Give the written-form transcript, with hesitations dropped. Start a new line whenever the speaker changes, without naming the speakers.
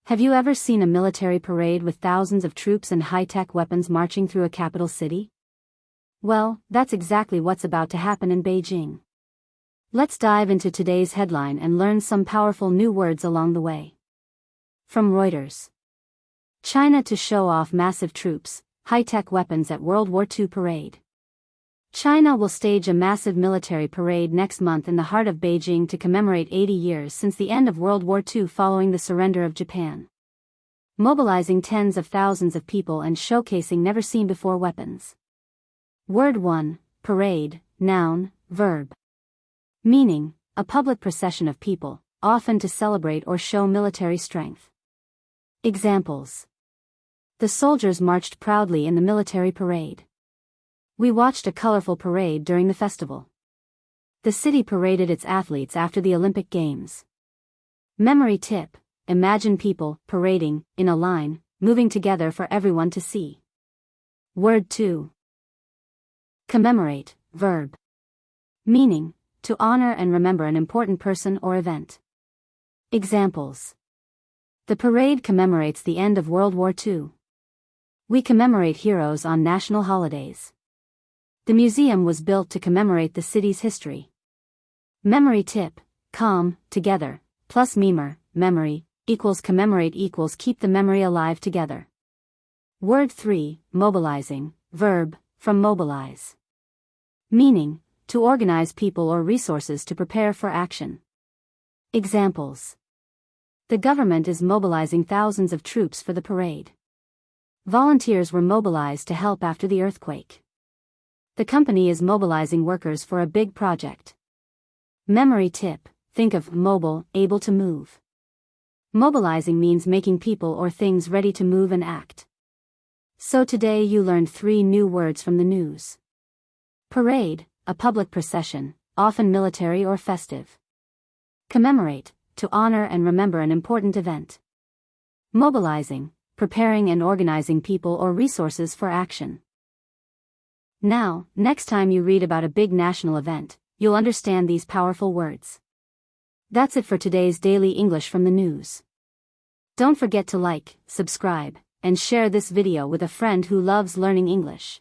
Have you ever seen a military parade with thousands of troops and high-tech weapons marching through a capital city? Well, that's exactly what's about to happen in Beijing. Let's dive into today's headline and learn some powerful new words along the way. From Reuters. China to show off massive troops, high-tech weapons at World War II parade. China will stage a massive military parade next month in the heart of Beijing to commemorate 80 years since the end of World War II following the surrender of Japan. Mobilizing tens of thousands of people and showcasing never-seen-before weapons. Word 1, parade, noun, verb. Meaning, a public procession of people, often to celebrate or show military strength. Examples. The soldiers marched proudly in the military parade. We watched a colorful parade during the festival. The city paraded its athletes after the Olympic Games. Memory tip, imagine people parading in a line, moving together for everyone to see. Word 2. Commemorate, verb. Meaning, to honor and remember an important person or event. Examples. The parade commemorates the end of World War II. We commemorate heroes on national holidays. The museum was built to commemorate the city's history. Memory tip, together, plus memory, equals commemorate equals keep the memory alive together. Word 3, mobilizing, verb, from mobilize. Meaning, to organize people or resources to prepare for action. Examples. The government is mobilizing thousands of troops for the parade. Volunteers were mobilized to help after the earthquake. The company is mobilizing workers for a big project. Memory tip, think of mobile, able to move. Mobilizing means making people or things ready to move and act. So today you learned 3 new words from the news. Parade, a public procession, often military or festive. Commemorate, to honor and remember an important event. Mobilizing, preparing and organizing people or resources for action. Now, next time you read about a big national event, you'll understand these powerful words. That's it for today's daily English from the news. Don't forget to like, subscribe, and share this video with a friend who loves learning English.